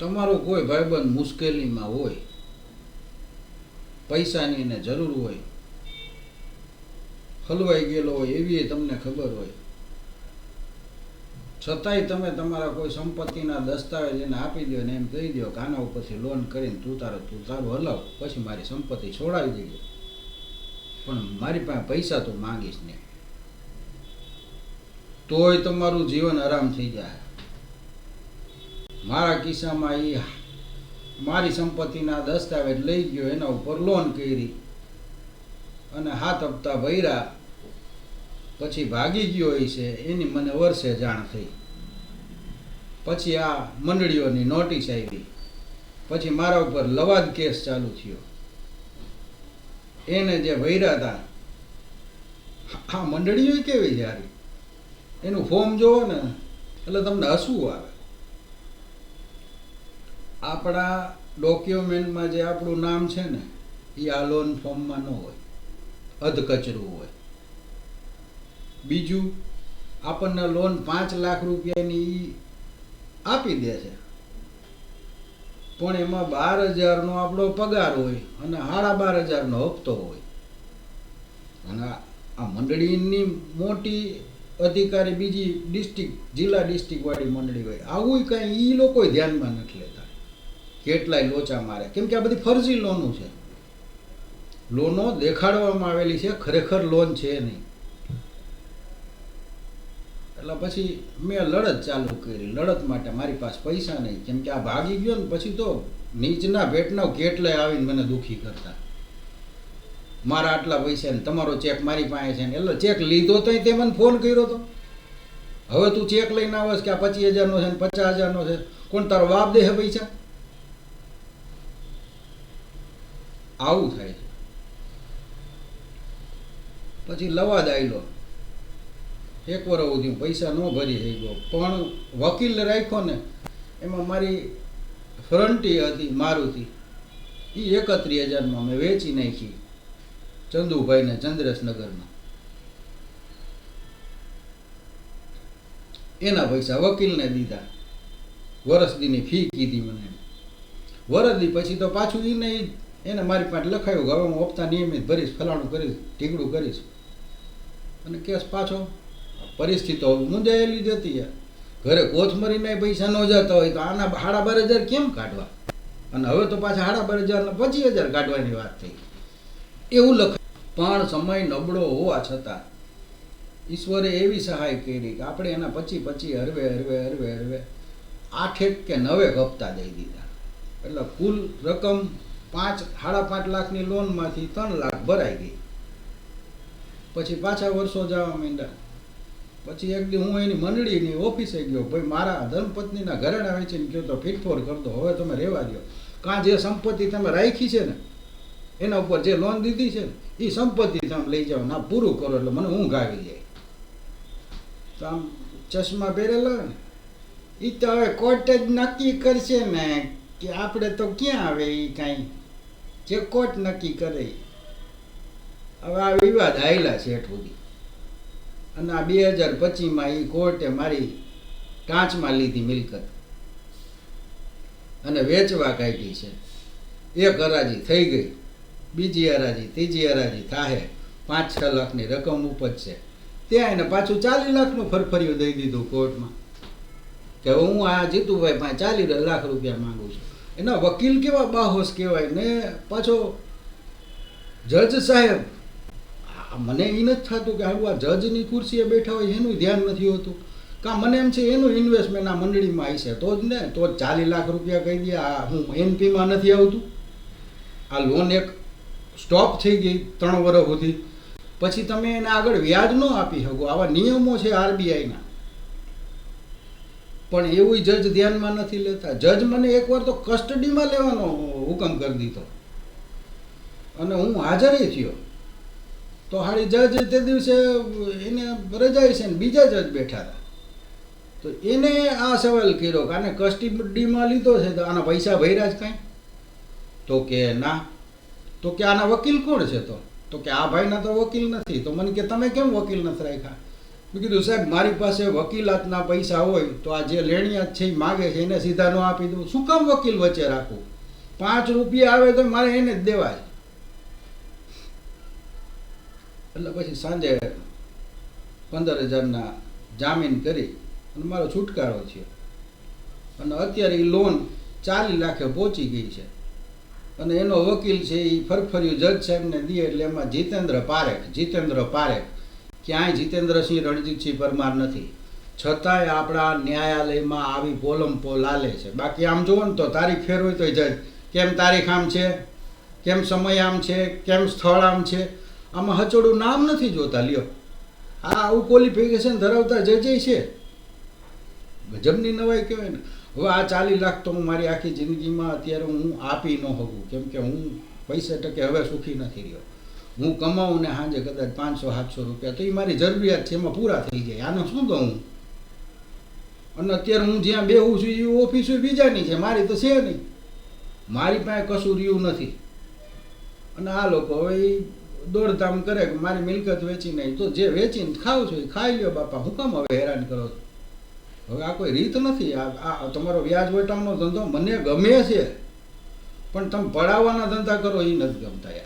તમારો કોઈ ભાઈબંધ મુશ્કેલીમાં હોય, પૈસાની એને જરૂર હોય, હલવાઈ ગયેલો હોય એવી તમને ખબર હોય, છતાંય તમે તમારા કોઈ સંપત્તિના દસ્તાવેજ એને આપી દો ને એમ કહી દો કે આના ઉપરથી લોન કરીને તું તારું હલાવ, પછી મારી સંપત્તિ છોડાવી દેજો, પણ મારી પાસે પૈસા તો માંગીશ નહીં, તોય તમારું જીવન આરામ થઈ જાય. મારા કિસ્સામાં એ મારી સંપત્તિના દસ્તાવેજ લઈ ગયો, એના ઉપર લોન કરી અને 7 હપ્તા ભર્યા, પછી ભાગી ગયો છે એની મને વર્ષે જાણ થઈ. પછી આ મંડળીઓની નોટિસ આવી, પછી મારા ઉપર લવાદ કેસ ચાલુ થયો. એને જે ભર્યા હતા, આ મંડળીઓ કેવી છે યાર, એનું ફોર્મ જોવો ને એટલે તમને હસવું આવે. આપણા ડોક્યુમેન્ટમાં જે આપણું નામ છે ને એ આ લોન ફોર્મમાં ન હોય, અધકચરું હોય. બીજું, આપણને લોન 5 લાખ રૂપિયાની આપી દે છે, પણ એમાં 12,000નો આપણો પગાર હોય અને 12,500નો હપ્તો હોય. અને આ મંડળીની મોટી અધિકારી બીજી ડિસ્ટ્રિક્ટ, જિલ્લા ડિસ્ટ્રિક્ટ વાળી મંડળી હોય, આવું કાંઈ એ લોકો ધ્યાનમાં નથી લેતા. કેટલાય લોચા મારે, કેમ કે આ બધી ફરજી લોનો છે, લોનો દેખાડવામાં આવેલી છે, ખરેખર લોન છે નહીં. એટલે પછી મેં લડત ચાલુ કરી. લડત માટે મારી પાસે પૈસા નહીં, કેમ કે આ ભાગી ગયો ને પછી તો નીચના ભેટના કેટલાય આવીને મને દુઃખી કરતા, મારા આટલા પૈસા ને તમારો ચેક મારી પાસે છે ને. એટલે ચેક લીધો તો તે મને ફોન કર્યો હતો, હવે તું ચેક લઈને આવસ કે આ 25,000નો છે ને 50,000નો છે, કોણ તારો બાપ દે હે પૈસા? આવું થાય છે. પછી લવાદ આવેલો, 1 વર્ષ સુધી પૈસા ન ભરી શક્યો, પણ વકીલ રાખ્યો ને એમાં મારી ફ્રન્ટી હતી મારુતિ, એ 31,000માં મેં વેચી નાખી ચંદુભાઈને ચંદ્રેશનગરમાં. એના પૈસા વકીલને દીધા, વરસદીની ફી કીધી મને. વરસદી પછી તો પાછું એને મારી પાસે લખાયું કે હવે હું હપ્તા નિયમિત ભરીશ, ફલાણું કરીશ, ઢીકડું કરીશ, અને કેસ પાછો. પરિસ્થિતિ મુંજાયેલી જતી યાર. ઘરે કોથમરીના પૈસા ન જતા હોય તો આના 12,500 કેમ કાઢવા? અને હવે તો પાછા 12,500 ને 25,000 કાઢવાની વાત થઈ, એવું લખાય. પણ સમય નબળો હોવા છતાં ઈશ્વરે એવી સહાય કરી કે આપણે એના 25 હરવે 8 કે 9 હપ્તા દઈ દીધા. એટલે કુલ રકમ 5.5 લાખની લોનમાંથી 3 લાખ ભરાઈ ગઈ. પછી પાછા વર્ષો જવા માંડ્યા. પછી એક દી હું એની મંડળીની ઓફિસે ગયો, ભાઈ મારા ધર્મપત્નીના ઘરેણા વેચીને કહ્યો તો ફીટફોર કરી દો, હવે તમે રહેવા દો. કાં જે સંપત્તિ તમે રાખી છે ને એના ઉપર જે લોન દીધી છે ને એ સંપત્તિ તમે લઈ જાઓ, ના પૂરું કરો એટલે મને ઊંઘ આવી જાય. તો આમ ચશ્મા પહેરેલા ને એ તો હવે કોર્ટ જ નક્કી કરશે ને કે આપણે તો ક્યાં આવે, એ કાંઈ જે કોર્ટ નક્કી કરે. હવે આ વિવાદ આવેલા છે સુધી, અને આ 2025માં એ કોર્ટે મારી ટાંચમાં લીધી મિલકત અને વેચવા કાઢી છે. એક હરાજી થઈ ગઈ, બીજી હરાજી, ત્રીજી હરાજી થાય, 5-6 લાખની રકમ ઉપજશે. ત્યાં એને પાછું 40 લાખનું ફરફરિયું દઈ દીધું કોર્ટમાં કે હું આ જીતુભાઈ પાસે 40 લાખ રૂપિયા માંગુ છું. એના વકીલ કેવા બાહોશ કહેવાય ને. પાછો જજ સાહેબ, મને એ નથી થતું કે આ જજની ખુરશીએ બેઠા હોય એનું ધ્યાન નથી હોતું, કાં મને એમ છે એનું ઇન્વેસ્ટમેન્ટ આ મંડળીમાં આવી છે તો જ ને, તો 40 લાખ રૂપિયા કહી દે. આ હું એનપીમાં નથી આવતું. આ લોન એક સ્ટોપ થઈ ગઈ 3 વર્ષ સુધી, પછી તમે એને આગળ વ્યાજ ન આપી શકો. આવા નિયમો છે આરબીઆઈના, પણ એવું જજ ધ્યાનમાં નથી લેતા. જજ મને એકવાર તો કસ્ટડીમાં લેવાનો હુકમ કરી દીધો અને હું હાજર થયો તો હાળી જજ તે દિવસે એને રજાઈ છે ને બીજા જજ બેઠા હતા. તો એને આ સવાલ કર્યો કે આને કસ્ટડીમાં લીધો છે તો આના પૈસા ભર્યા જ કાંઈ? તો કે ના. તો કે આના વકીલ કોણ છે? તો કે આ ભાઈના તો વકીલ નથી. તો મને કે તમે કેમ વકીલ નથી રાખ્યા? મેં કીધું સાહેબ મારી પાસે વકીલાતના પૈસા હોય તો આ જે લેણિયાત છે એ માગે છે એને સીધા ન આપી દઉં, શું કામ વકીલ વચ્ચે રાખવું? 5 રૂપિયા આવે તો મારે એને જ દેવા છે. એટલે પછી સાંજે 15,000ના જામીન કરી અને મારો છુટકારો થયો. અને અત્યારે એ લોન 40 લાખે પહોંચી ગઈ છે. અને એનો વકીલ છે એ ફરફર્યું જજ સાહેબને દે એટલે એમાં જીતેન્દ્ર પારેખ ક્યાંય જીતેન્દ્રસિંહ રણજીતસિંહ પરમાર નથી, છતાંય આપણા ન્યાયાલયમાં આવી પોલમપો લાલે છે. બાકી આમ જુઓ ને તો તારીખ ફેર હોય તો જજ કેમ તારીખ આમ છે, કેમ સમય આમ છે, કેમ સ્થળ આમ છે, આમાં હચોડું નામ નથી જોતા. લ્યો, આ આવું ક્વોલિફિકેશન ધરાવતા જજે છે, ગજબની નવાઈ કહેવાય ને. હવે આ 40 લાખ તો હું મારી આખી જિંદગીમાં અત્યારે હું આપી ન શકું, કેમ કે હું પૈસે ટકે હવે સુખી નથી રહ્યો. હું કમાઉં ને સાંજે કદાચ 500-700 રૂપિયા તો એ મારી જરૂરિયાત છે, એમાં પૂરા થઈ જાય. આનો શું દઉં હું? અને અત્યારે હું જ્યાં બેહું છું એ ઓફિસો બીજાની છે, મારી તો છે નહીં. મારી પાસે કશું રહ્યું નથી. અને આ લોકો હવે એ દોડધામ કરે કે મારી મિલકત વેચી નહીં, તો જે વેચીને ખાવ છું એ ખાઈ લ્યો બાપા, હું કામ હવે હેરાન કરો છો? હવે આ કોઈ રીત નથી. આ તમારો વ્યાજ વટાવનો ધંધો મને ગમે છે, પણ તમે પડાવવાના ધંધા કરો એ નથી ગમતા યાર.